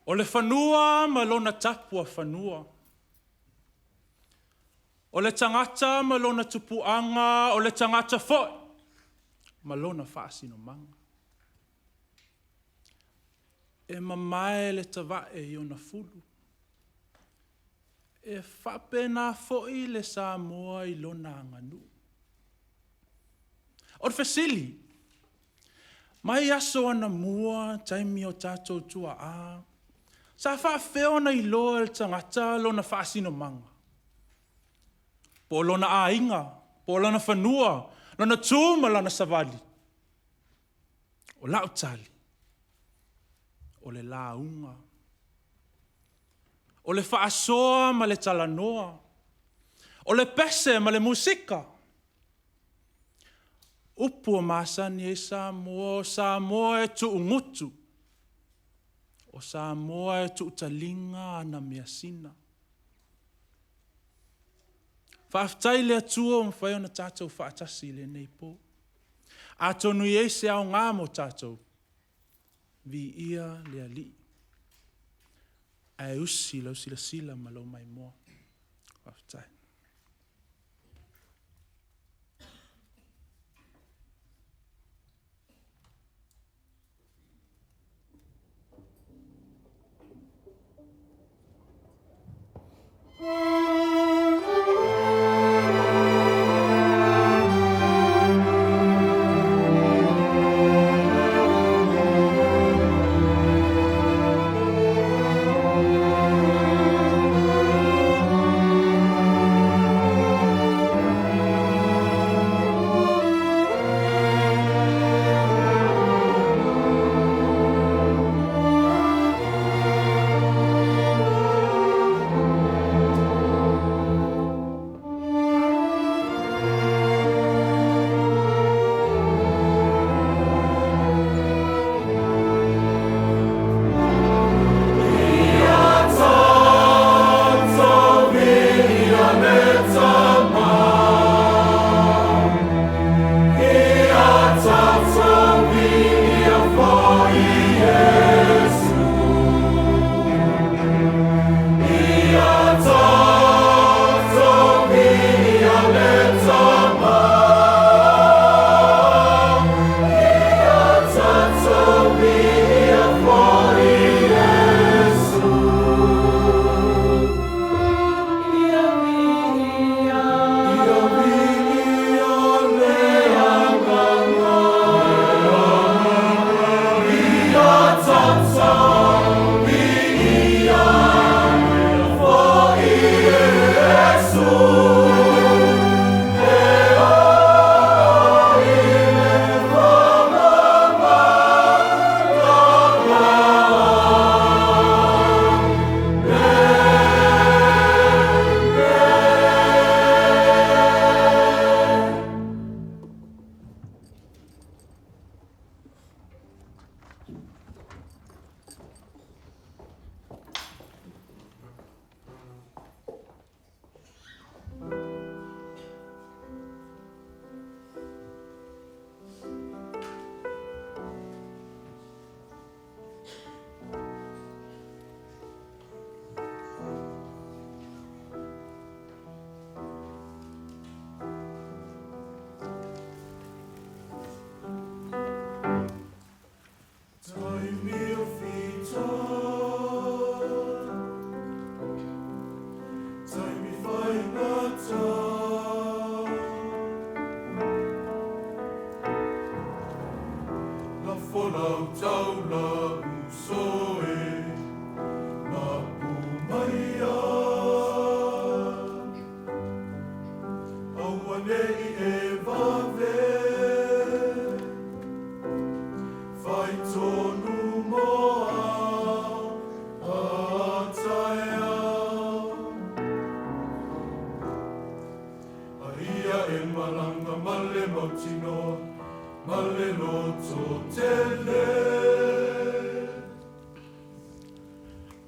O le whanua ma lona tapua whanua. O le tangata ma lona tupuanga, o le tangata foi ma lona whaasino manga. E mamae le tawae i ona fulu. E whapena foi le Samoa i lona anganu. O le whesili, mai aso ana mua taimi o tatou tua'ā. Sa whawheo na i loa le tangata lona whaasino manga. Po lona ainga, po lona whanua, lona tūma lona savali. O lautali, o le launga. O le whaasoa ma le talanoa. O le pese ma le musika. Upua masani e Samoa e tuungutu. O Samoa e tuutalinga ana measina. Whaaftai le atua o mwhai ona tātou whaatasi le nei po. Atonu i eise au ngā mo tātou. Viiga le ali. Ai usi lau sila malo mai moa. Whaaftai.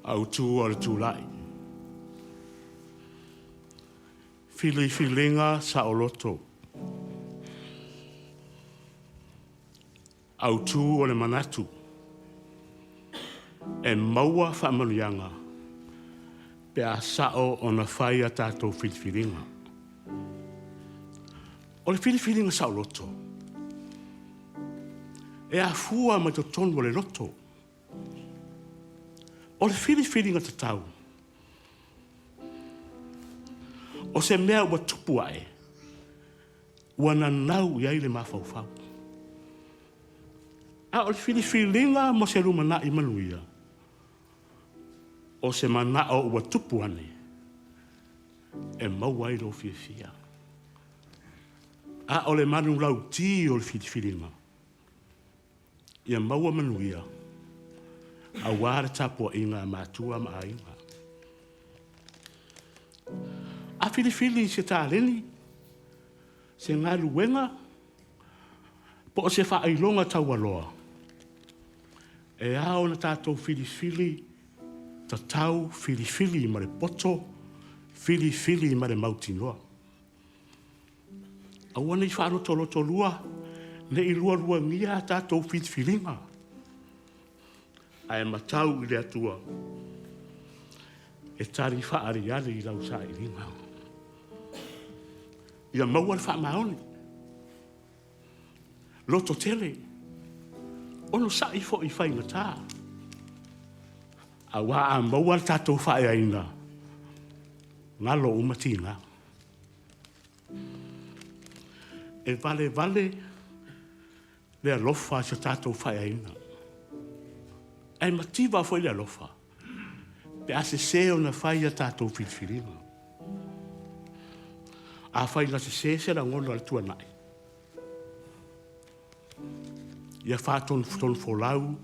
Autu o le tūlai. Whilinga sa o loto. Autu o le manatu. e maua faamalianga pe a sao o na whaia tātou whiriwhiringa. O le whiriwhiringa sao loto. E a fua mai to tonu o le loto. O le whiriwhiringa tatau. O se mea ua tupu ae. Ua na nau iai le mawhauwhau. A o le whiriwhiringa mo se rumana I manuia. O se mana o ua tupu ane. E maua I lo fia. A o le manu lau ti o le whiriwhiringa. Ia maua manuia. A wāre tapua inga mātua ma inga. A whiriwhiri se tāleni. Se ngā luenga. Po o se whailonga taualoa. E ao na tātou whiriwhiri. Tatou whiriwhiri ma le poto. Whiriwhiri ma le mautinoa. Awana I whaanoto lua. Ne I lua ngia tātou whiriwhiringa. Ai matau I le atua. E tari whaari ali I lau sa I ringa. Ia maua le whaamaoni. Loto tele. Ono sa I fo I whainga tā. A wā a maua le tātou whae aina. Ngalo umatina. E vale. Le alofa se tātou whae aina. Ai mativa foi le alofa. Pe ase seo na whaia tātou whiriwhiringa. A whaila se la ngono al tuanai. Ia whātonu folau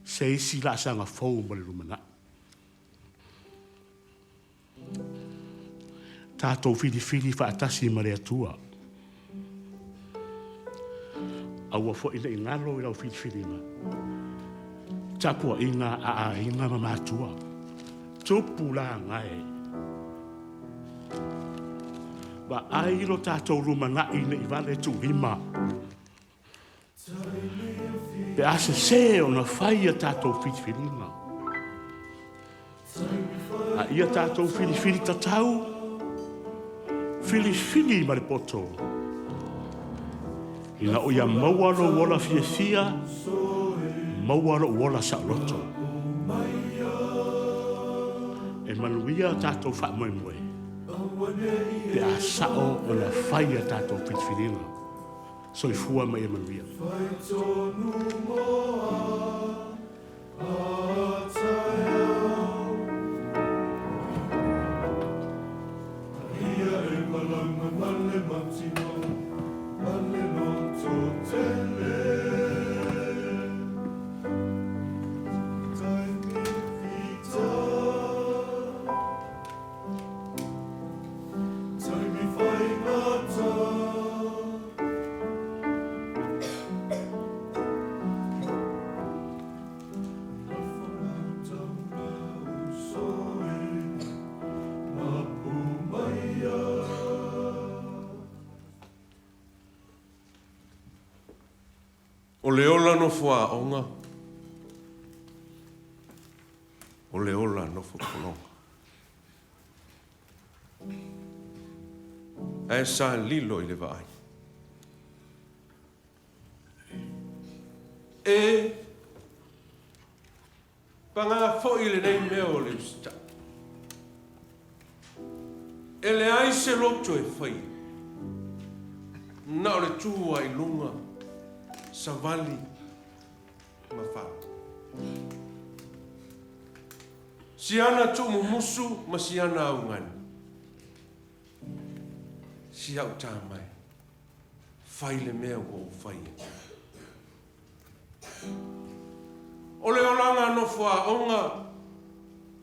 se isi la sanga fau ma le rumana. Tātou whiriwhiri whaatasi ma le atua. Aua fo ina ingalo I lau whiriwhiringa. Tapua ina a inga ma mātua. Tupu la ngai. Wa airo tātou rumana ina I vale tu rima. Pe ase se o na whaia tātou whiriwhiringa. A ia tātou whiriwhiri tatau. Whiriwhiri ma le poto. Ina o ia mauaro wola fia. Mauaro wola sa loto. E manuia tātou faamoemoe. Pe a sao o na whaia tātou whiriwhiringa. Soi fua mai e manuia. O le ola no fua onga. O le ola no fua polonga. E sa lilo I le vai. E panga fo I le nei mea o le usta. E le ai se loto e fai. Na o le tua I lunga. Savali mafā. Siana tumu musu ma siana aungani. Si au tāmai. Whai le mea o whai. O le olanga nofo a onga.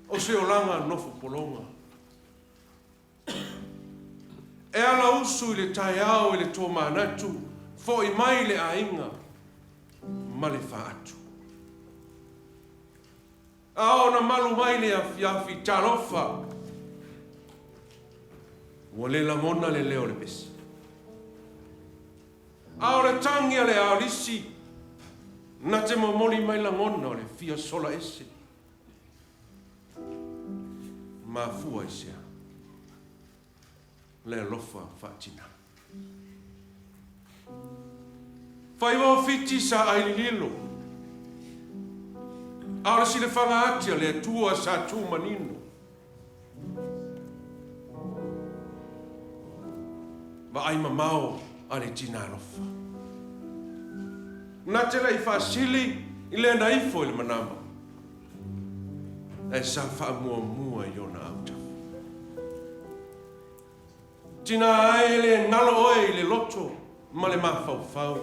O se olanga nofo polonga. E ala usu I le taiao I le tō mānatu. Fo I mai le ainga. Ma le whaatu. A ona malu mai le afiafi tarofa. Ua le langona le leo le besi. A o le tangia le aolisi. Na te mamoli mai langona o le fia sola ese. mafua i sea. Le lofa faatina. Faiva fiti sa aililo. Ala si le whanga atia le atua sa tu manino. Va ai mamao ale tina lofa. Na te lei whaasili i le naifo i le manama. E sa faamoemoe i ona auta. Tina ai le ngalo oe i le loto ma le mawhau.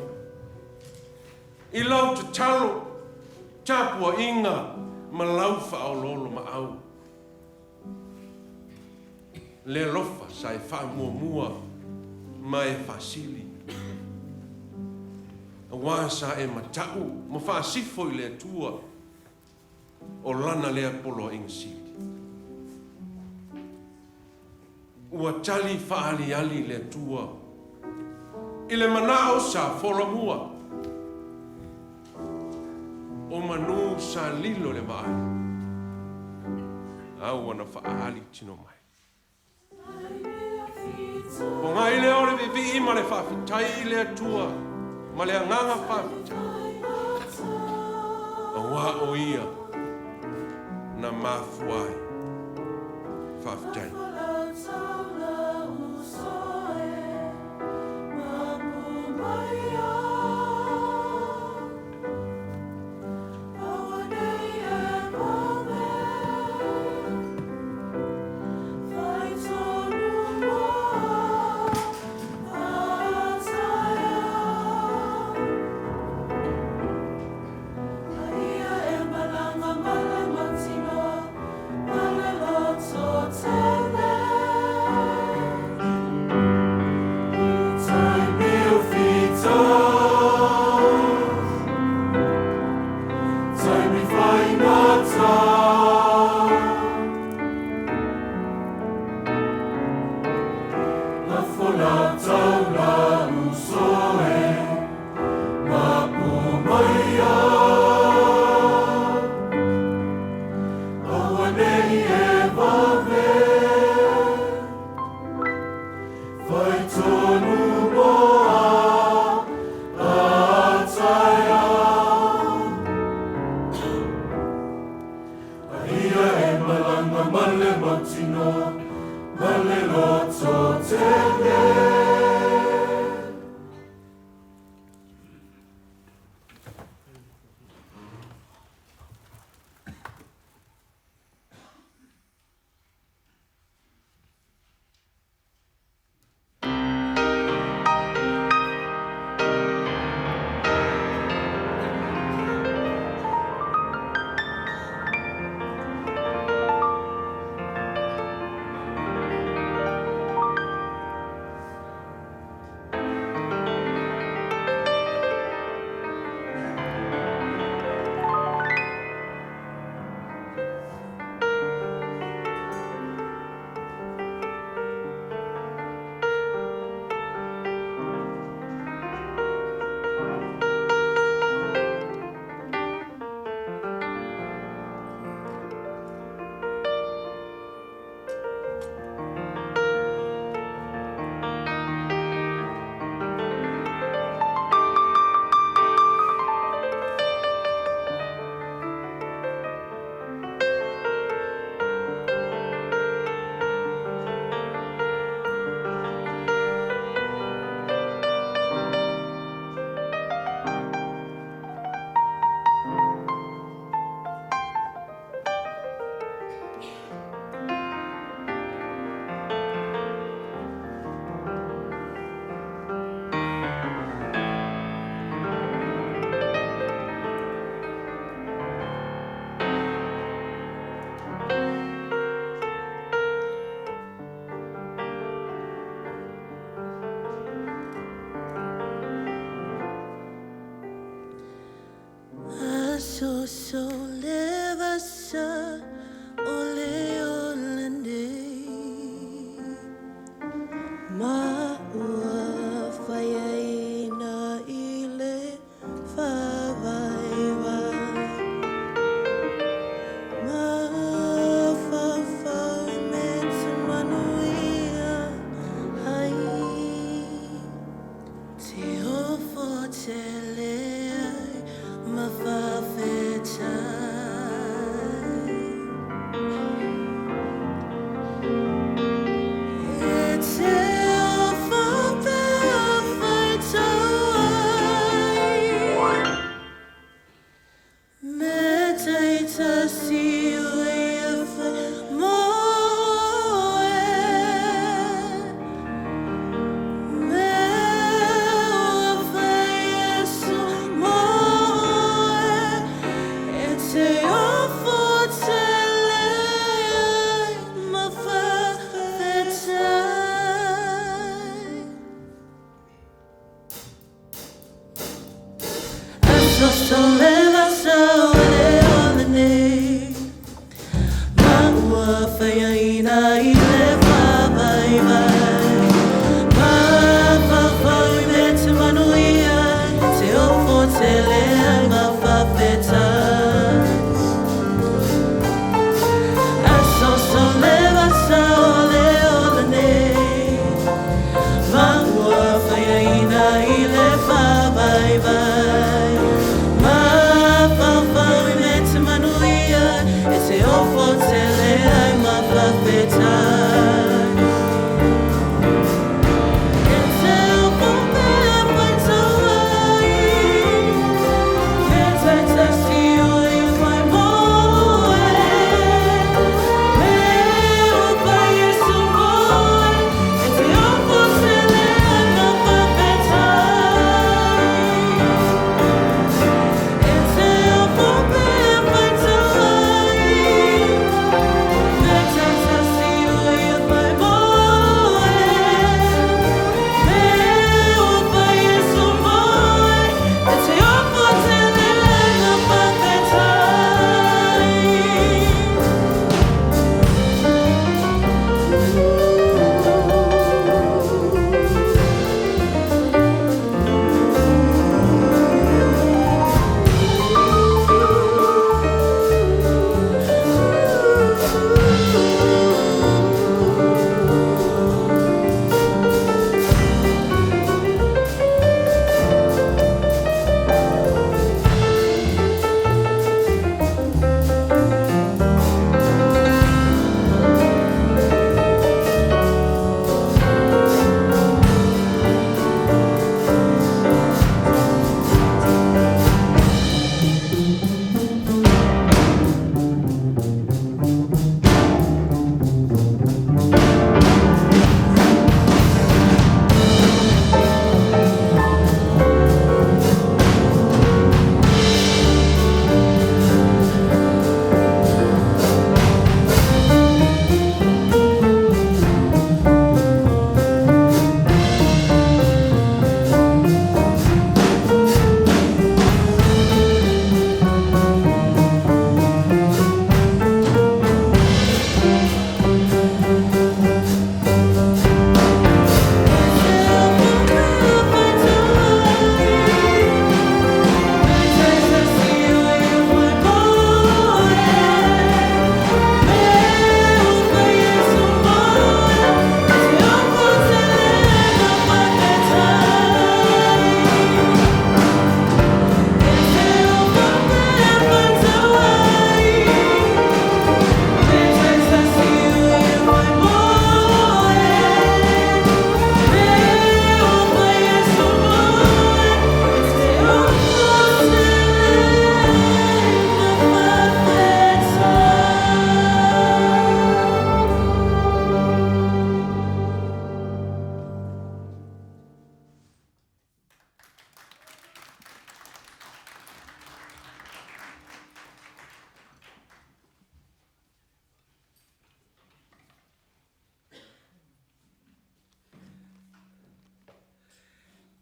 I lau te talo, tapua inga, ma lau whaololo ma au. Le lofa sa e faamoemoe ma e whaasili. Wā sa e matau, ma whaasifo i le atua, o lana lea polo inga sili. Ua tali whaali ali le atua, i le manao sa folauga, o manu sa lilo le vai. Au ana whaali tino mai. O ngai le ore vivi ma le whawhitai le atua, ma le anganga whawhitai. A wā o ia, na mafuai whawhitai.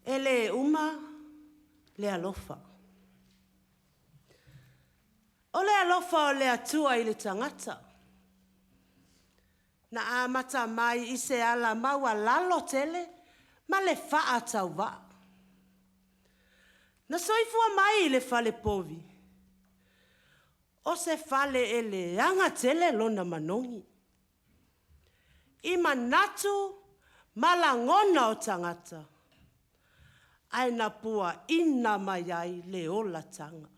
Ele uma le alofa. O le alofa o le atua i le tangata. Na amata mai i se ala maua lalo tele, ma le faatauwa. Na soifua mai i le fale povi. O se fale ele anga tele lona manongi. I manatu malangona o tangata. Aina pua ina mai ai le ola tanga.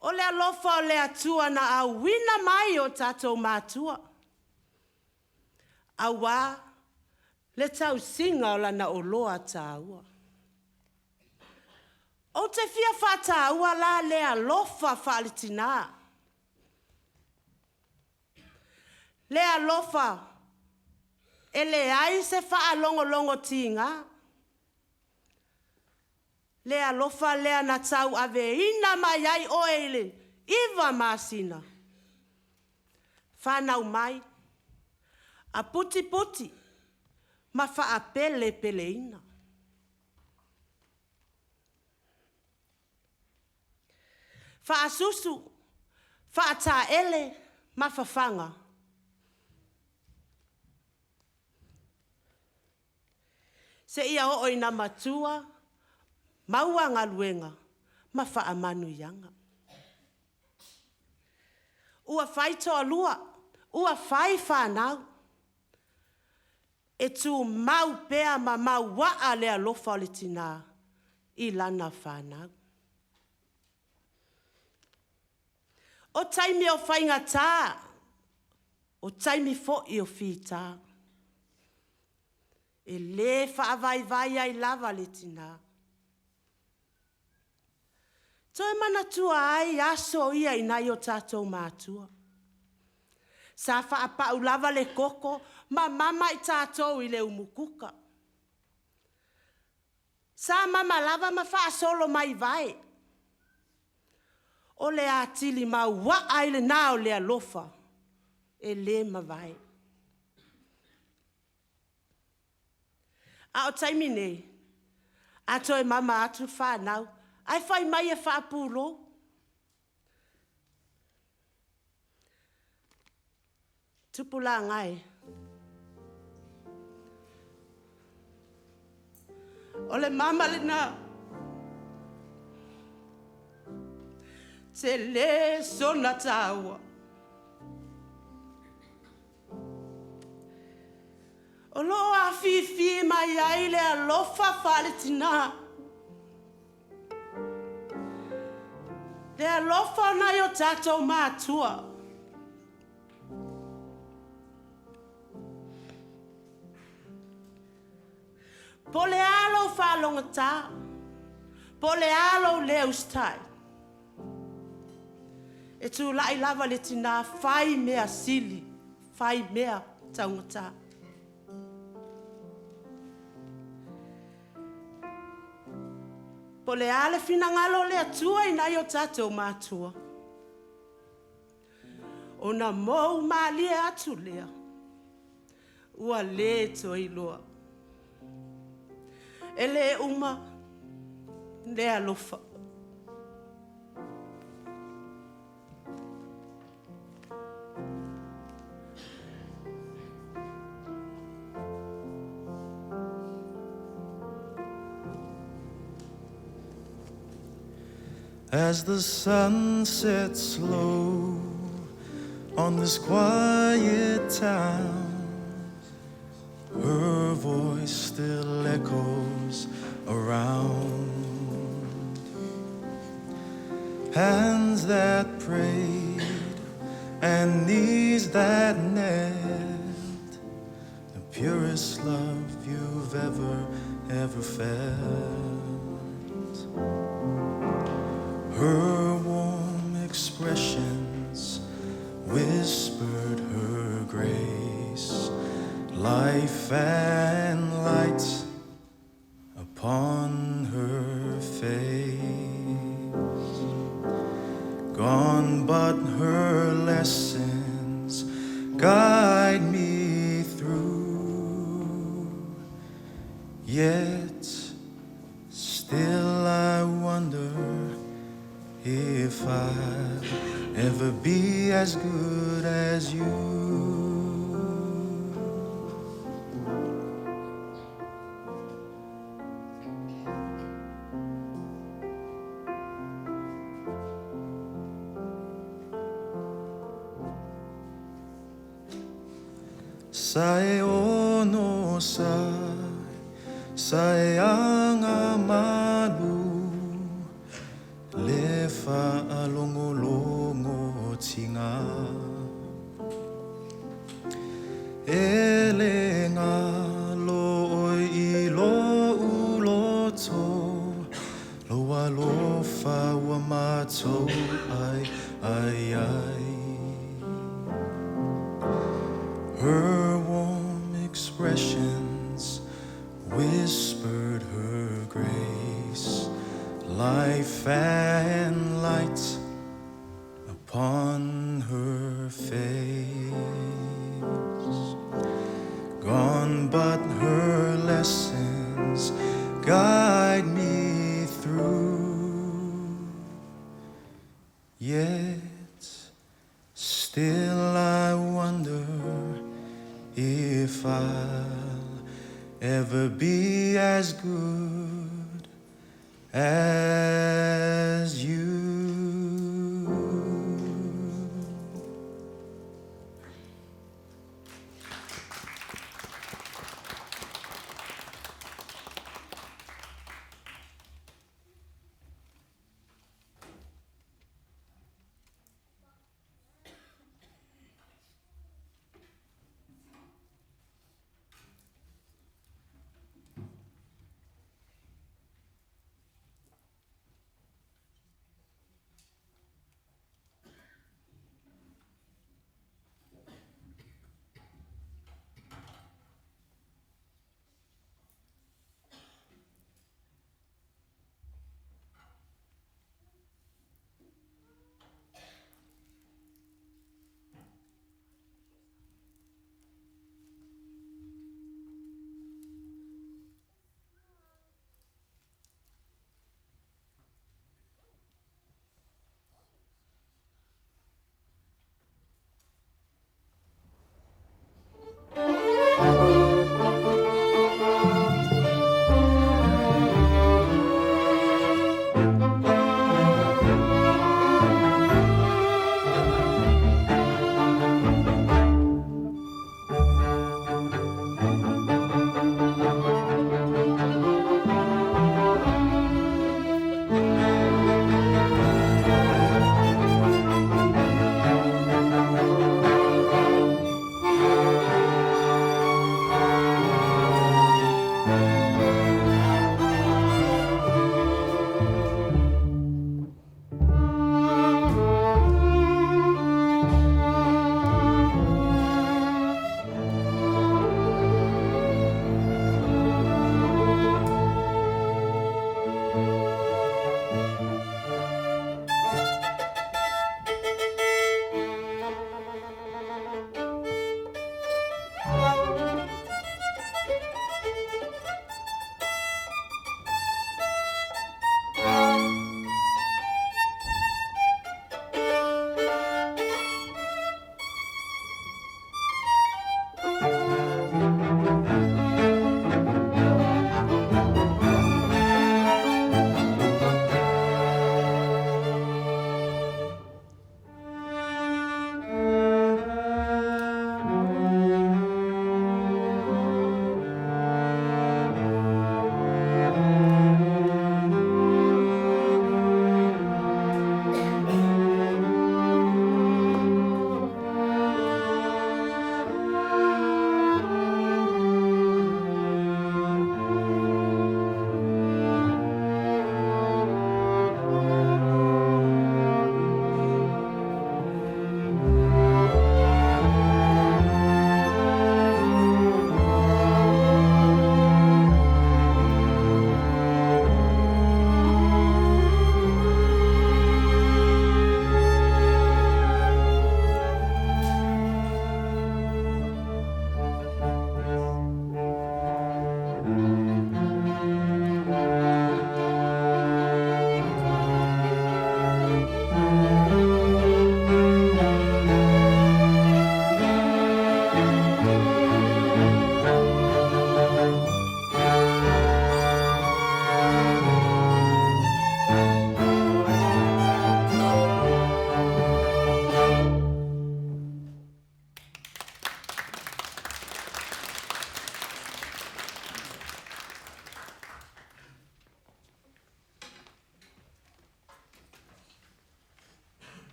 O le alofa o le atua na awina mai o tatou matua. Awa le tau singa o lana oloa taua. O te fia faataua la le alofa faaletina. Le alofa e leai se faalongolongo tinga. Le alofa lea na tau ave ina mai ai o ele, iwa masina. Whanau mai, a puti puti, ma wha a pele pele ina. faasusu, faataele, mafafanga. Se ia o ina matua, maua galuega, ma faamanu-ianga. Ua fai toalua, ua fai whanau. E tumau pea ma mauaa le alofa o le tina I lana whanau. O taimi o whainga tā, o taimi fo I o whita. E le Vaivai ai lava le tina. Toi mana tua ai aso ia inai o tatou mātua. Sa whaapau lava le koko, ma mama I tatou I le umukuka. Sa mama lava ma whaasolo mai vai. O le atili ma wa ai le nao le alofa. E le ma vai. A o taimi nei, a toi mama atu whanau, ai whai mai e whaapulo. Tupula ngai. O le mama le na. Te le sona taua. O lo a fifi mai ai le alofa faaletonu. Le alofa na yo tatou mātua. Poloketi whalongata. Poloketi le ustai. E tu lai lava le tina whai mea sili. Whai mea taungata. Poloketi finangalo le atua ina yo tatou mātua. Ona mou malie atu lea. Ua le toiloa. Ele uma le alofa. As the sun sets low on this quiet town, her voice still echoes around. Hands that prayed and knees that knelt, the purest love you've ever felt. Her warm expressions whispered her grace, life and light upon her face. Gone but her lessons guide me through, yet still I wonder if I'll ever be as good as you. Sai ono sai anga malu, le faalongolongo tinga. Ele ngalo I lo uloto, lo alofa wa mato ai. Her warm expressions whispered her grace, life and light upon her face. Gone but her lessons guide me through, ever be as good as you.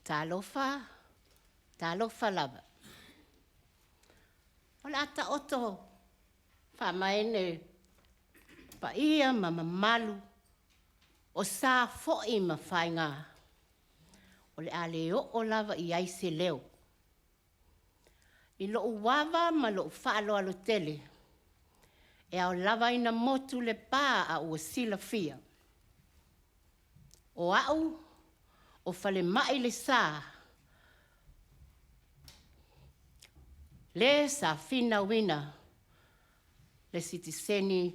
Talofa, talofa lava. O le ata oto, faamaene, pa ia ma mamalu, o sa fo'i ma whainga. O le ale o lava i aise leo. I lo wawa ma lo whaalo alo tele. E au lava ina motu le pā a ua sila fia. O au, o fale mai le sā. Le sa fina wina, le sitiseni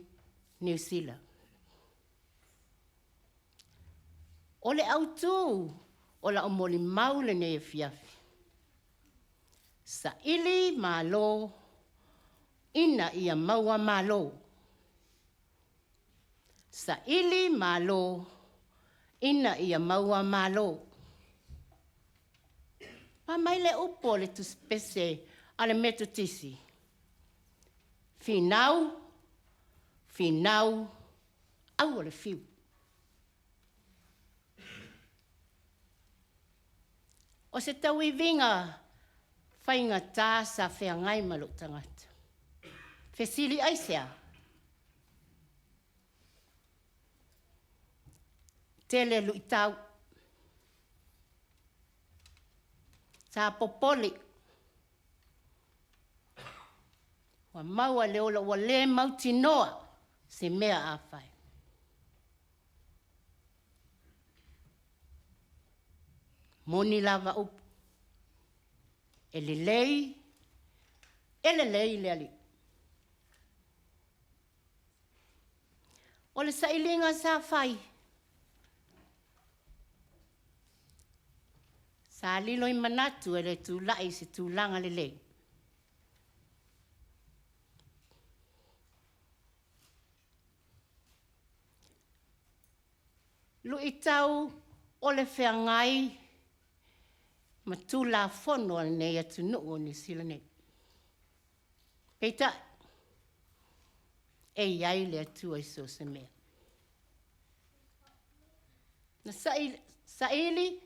New Zealand. O le autu, o la o moli mau lenei e fiafi. Sa ili malo, ina ia maua malo. Sa ili malo, ina ia maua malo. Pa mai le upo le tu spese ale metotisi. Finau, au le fiu. O se tau I vinga, whainga tā sa whea ngai malo tangata. Fesili aisea. Tele lu I tau. Sa popoli. Wa maua leola wa le mauti noa se mea a whai. Moni lava upu. Ele lei le ali. O le sailinga sa whai. Sa lilo I manatu ele tu lai se tu langa le lei. Lu I tau o le whengai ma tu la fono nei atunuu ni sila nei. Peita, e ai le atua I so se mea. Na saili,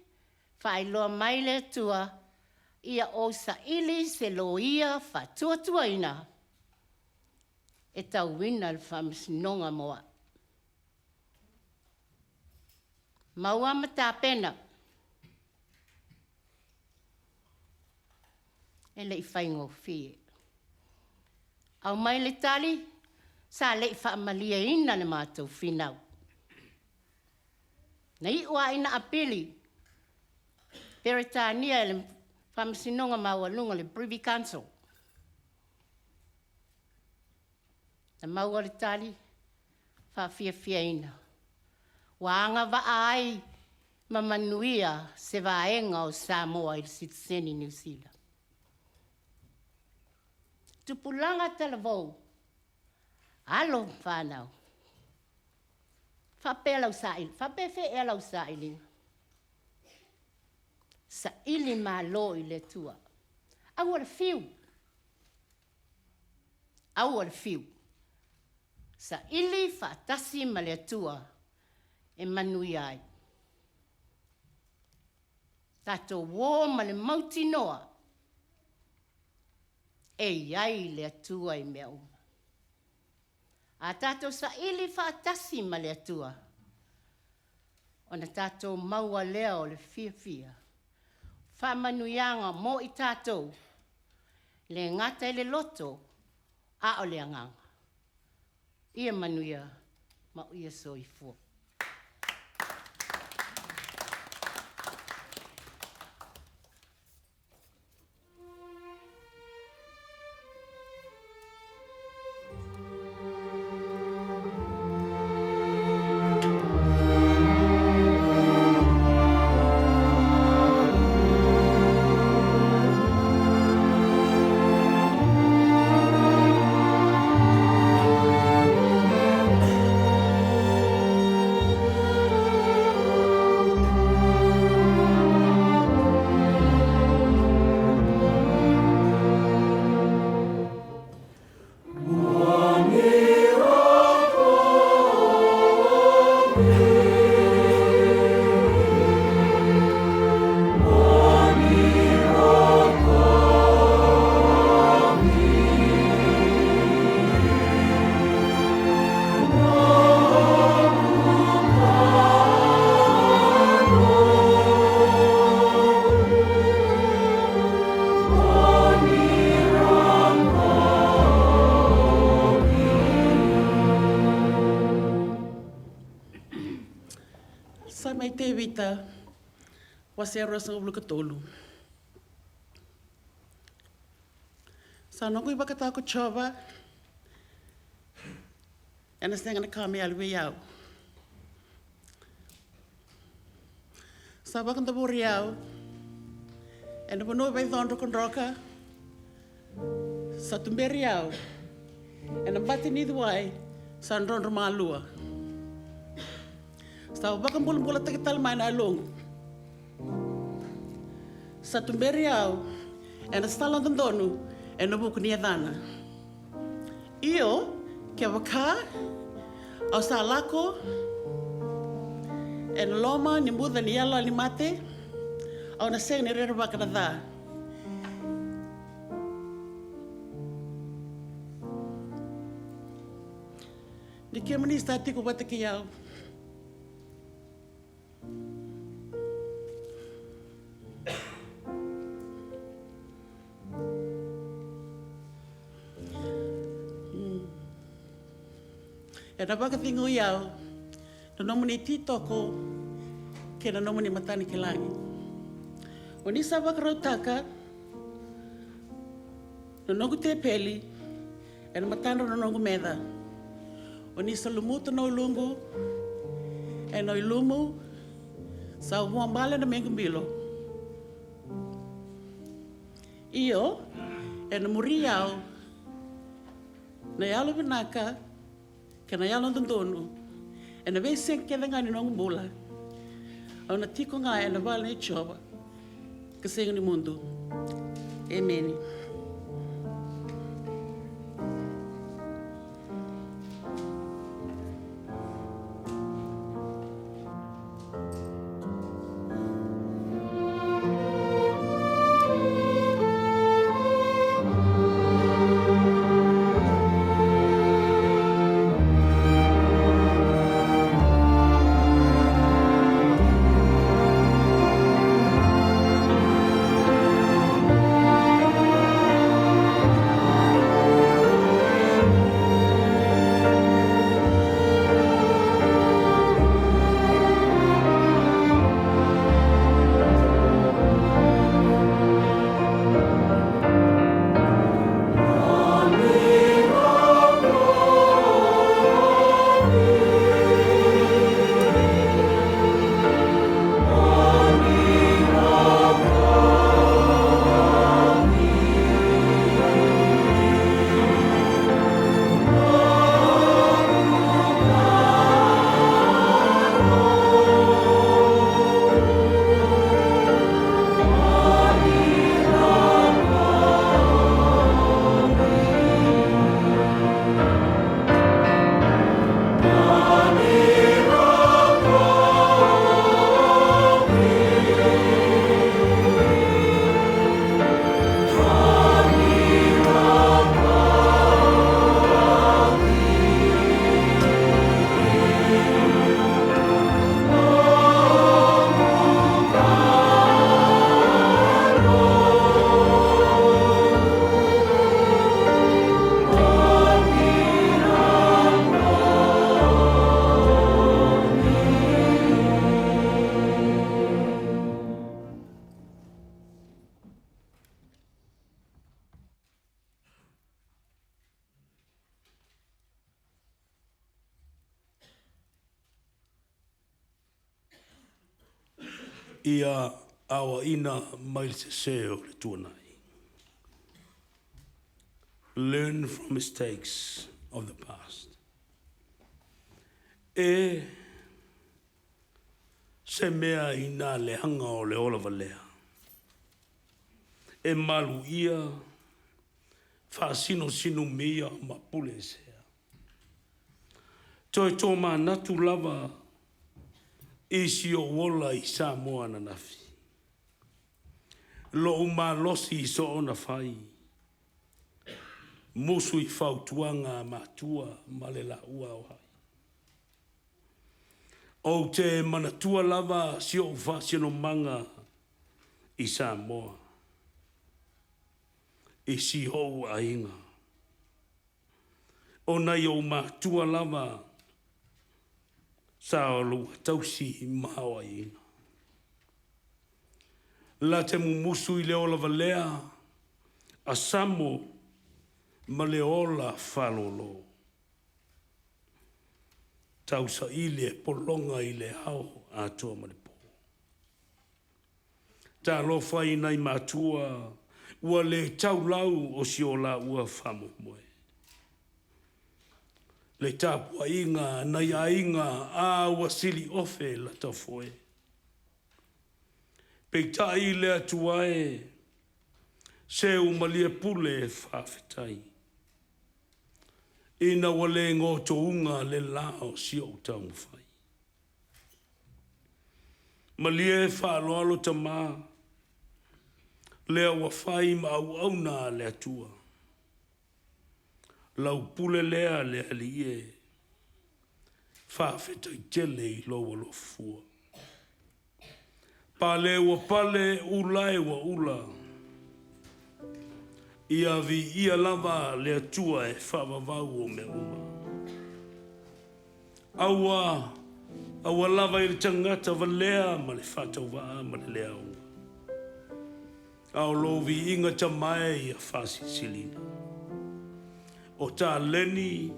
whailoa mai le atua, ia o saili se lo ia faatuatuaina. E tau wina le whamisinonga moa. Maua mata pena. E le I whaingo fie. Au mai le tali, sa le I whaamalia ina le mātou whinau. Nei ua ina apili. Peretania e le whamisinonga maua le Privy Council. Na maua le tali, whawhia ina. Wanga wa ai mamanuia se vaenga o Samoa I Citizen New Zealand. Tupulanga talavou. Alo whanau. Whapelau saili. Whapefe elau saili. Sa ili malo I le tua. Au al fiu. Sa ili fatasi ma le tua. E manui ai. Tatou wō ma le mauti noa. E iai le atua I mea uma. A tatou sa ili whaatasi ma le atua. O na tatou maua lea o le fia. Whamanuianga mo I tatou. Le ngata I le loto. A o le anganga. Ia manuia ma ia so I fua. vita wa se rosa o tolu. Sa no kui bakata ko chova. And it's going to come out. Sa bakan ta boriau. E na panoi vai thon rokon roka. Sa tumberiau. E na bati ni duai. Sa ndron malua. Sa bakan bula takital mai na long. Sa tumberiau. E na stalon tondonu. E na buku ni adana. Io, kia waka, au sa lako, e na loma, ni muda, ni ala, ni mate, au na seng ni rere waka na dha. Ni kia manista tiku wate ki au. E na waka tingu iau, na nomu ni titoko, ke na nomu ni matani ke langi. O ni sa waka rautaka, na nongu te peli, e na matana na nongu meda. O ni sa lumuta no lungu, e no ilumu, sa umuambale na mengu mbilo. Io, e na muri iau, na ialo binaka, ke na ialo tondonu, e na vei sen ke ngani nongu mula. Au na tiko ngā e na wale ni choba, ka sengu ni mundu. Amen. Ia awa ina mai se seo le tuanai. Learn from mistakes of the past. E se mea ina le hanga o le ola valea. E malu ia whaasino sino mea ma pule sea. Toi tō mā natu lava isi o wola i Samoa na nafi. Lo malosi i so ona fai. Musu i fautuanga matua malela ua o hai. O te manatua lava si o fasino manga i Samoa. I si hou a inga. O nai o matua lava sa o lu tausi maua ina. La te mumusu i leola valea a samo ma leola falolo. Tausa ile polonga ile hao Atua ma le po. Ta lo fai nai matua, ua le tau lau o si o la ua faamoemoe. Le tāpua inga, nai a inga, a ua sili ofe la tafoe. Pei tai le Atua e, se umalia pule whawhetai. Ina wale ngō tounga le lao si o taumafai. Malie whaaloalo ta mā, lea wa whai ma au au nā le Atua. Lau pule lea le ali e, whawhetai tele i loa lo fua. Pale wa pale ulai wa ula. Ia vi ia lava le Atua e whawavau o me ua. Aua lava i le tangata valea ma le Faataua ma le lea ua. Au lo vi inga tamai ia whasi silina. O tā leni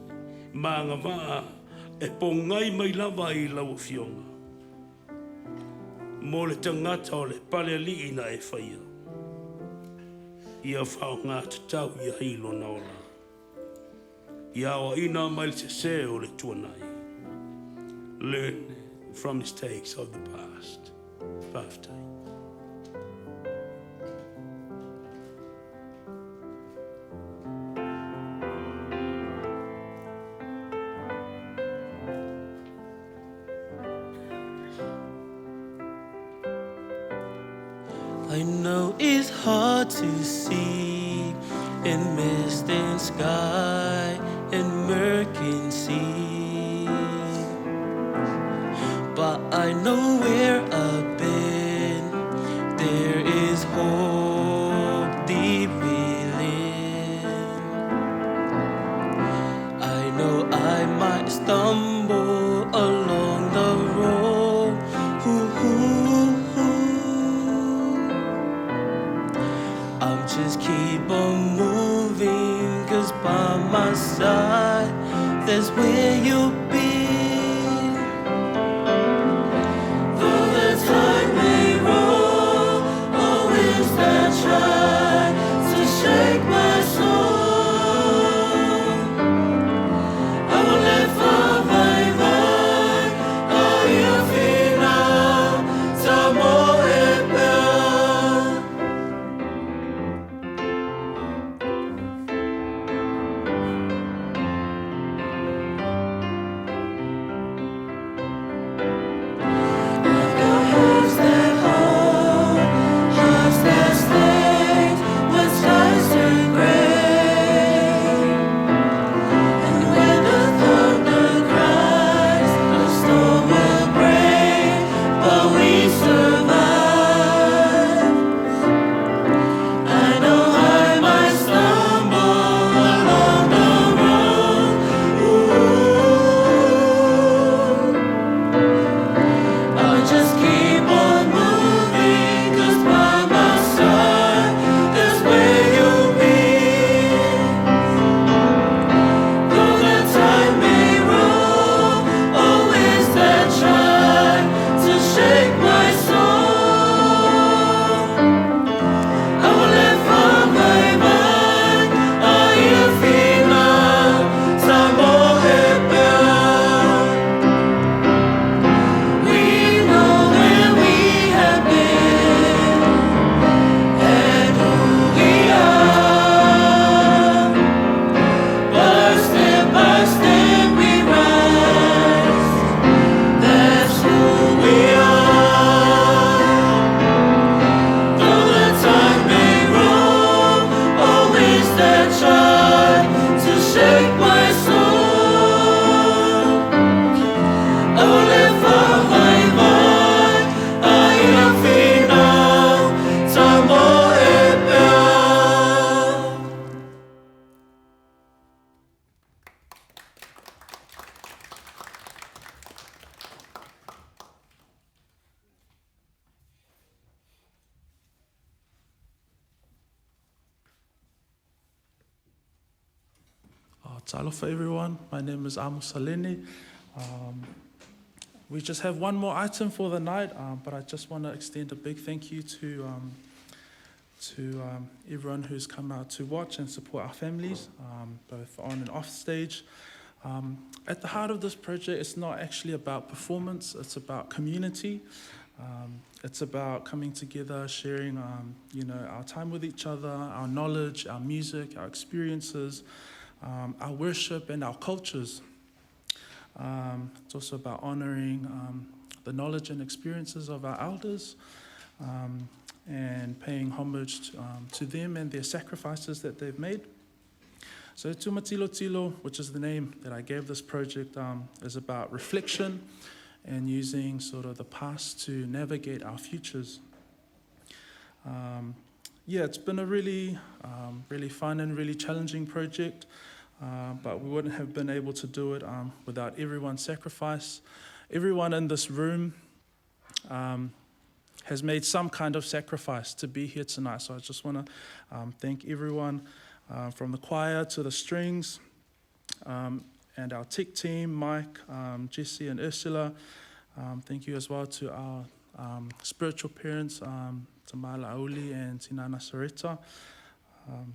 ma ngā waa e pongai mai lava i lau fionga. Mo le tangata o le pale liina e whaia. Ia whao ngā tatau ia hilo na ola. Ia o ina mai le se o le tuanai. Learn from mistakes of the past. Faaftai. I know it's hard to see in mist and sky and murky sea, but I know where I've been. There is hope deep within. I know I might stumble along the road. Just keep on moving, 'cause by my side, that's where you'll be. Though the tide may roll, or winds that try to shake my soul, I will let Vaivai, all you feel now, Tamoemoe. Talofa everyone, my name is Amos Salini. we just have one more item for the night, but I just want to extend a big thank you to everyone who's come out to watch and support our families, both on and off stage. At the heart of this project, it's not actually about performance, it's about community. It's about coming together, sharing our time with each other, our knowledge, our music, our experiences, our worship and our cultures. It's also about honoring the knowledge and experiences of our elders, and paying homage to them and their sacrifices that they've made. So Tu Ma Tilotilo, which is the name that I gave this project, is about reflection and using sort of the past to navigate our futures. It's been a really fun and really challenging project, but we wouldn't have been able to do it without everyone's sacrifice. Everyone in this room has made some kind of sacrifice to be here tonight. So I just want to thank everyone from the choir to the strings, and our tech team, Mike, Jesse and Ursula. Thank you as well to our spiritual parents, Tamala Auli and Tinana Sarita.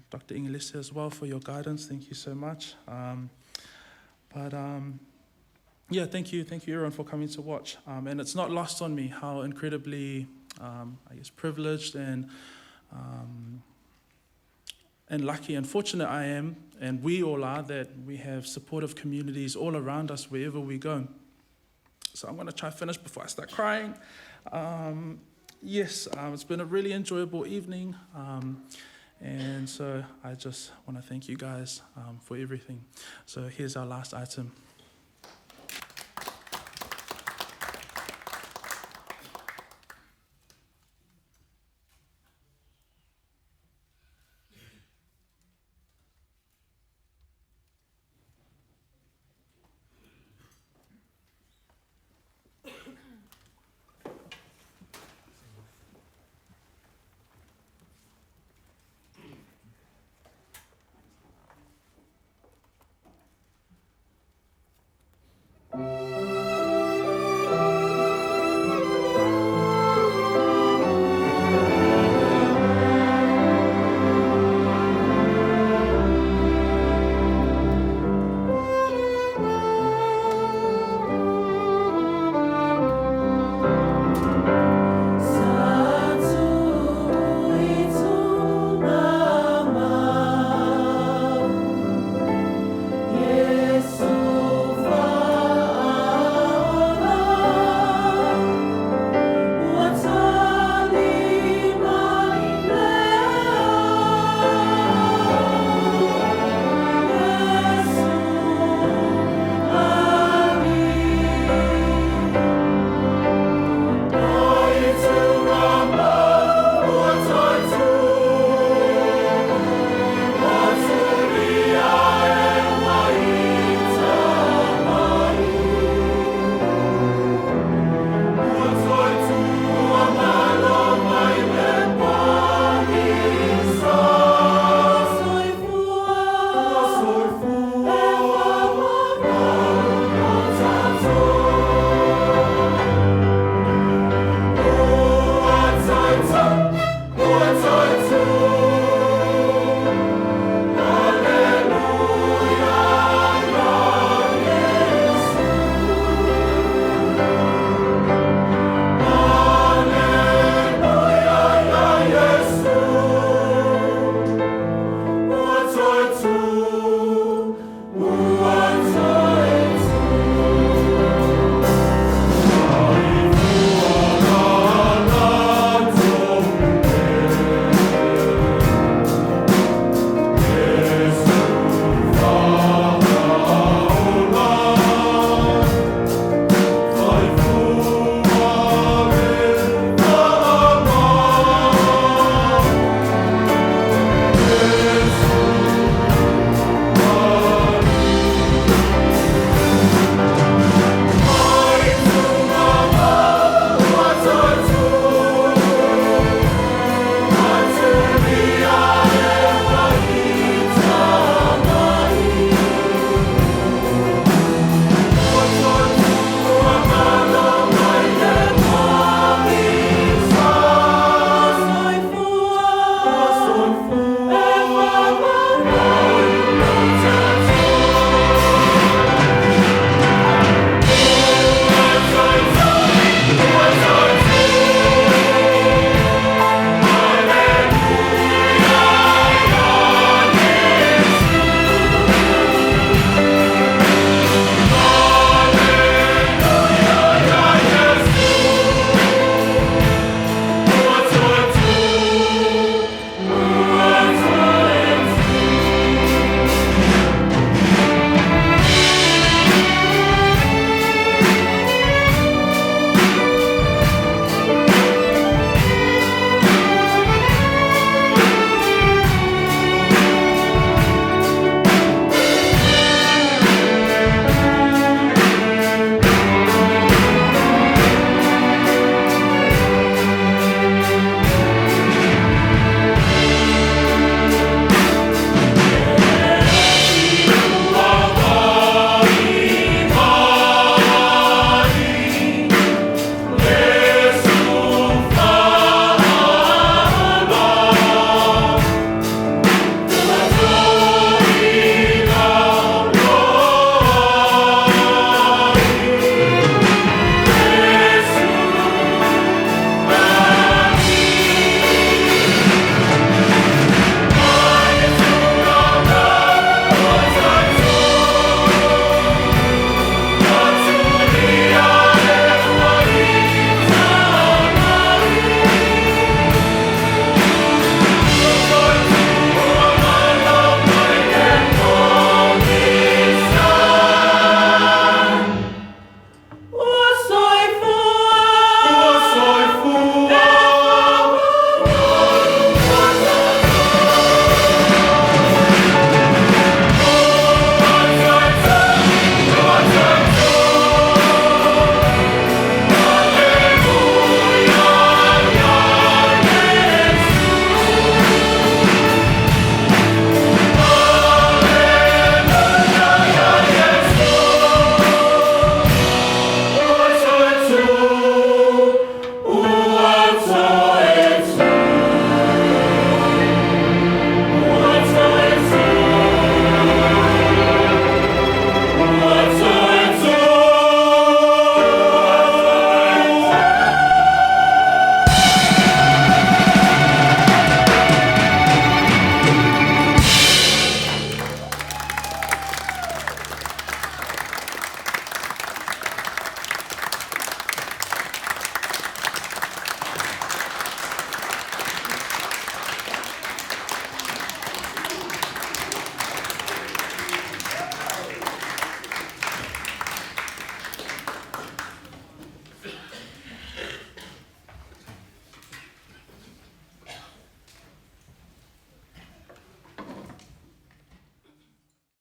Dr. Inglese as well for your guidance. Thank you so much. Thank you everyone for coming to watch. And it's not lost on me how incredibly, privileged and lucky and fortunate I am, and we all are, that we have supportive communities all around us wherever we go. So I'm going to try to finish before I start crying. It's been a really enjoyable evening, and so I just want to thank you guys for everything. So here's our last item.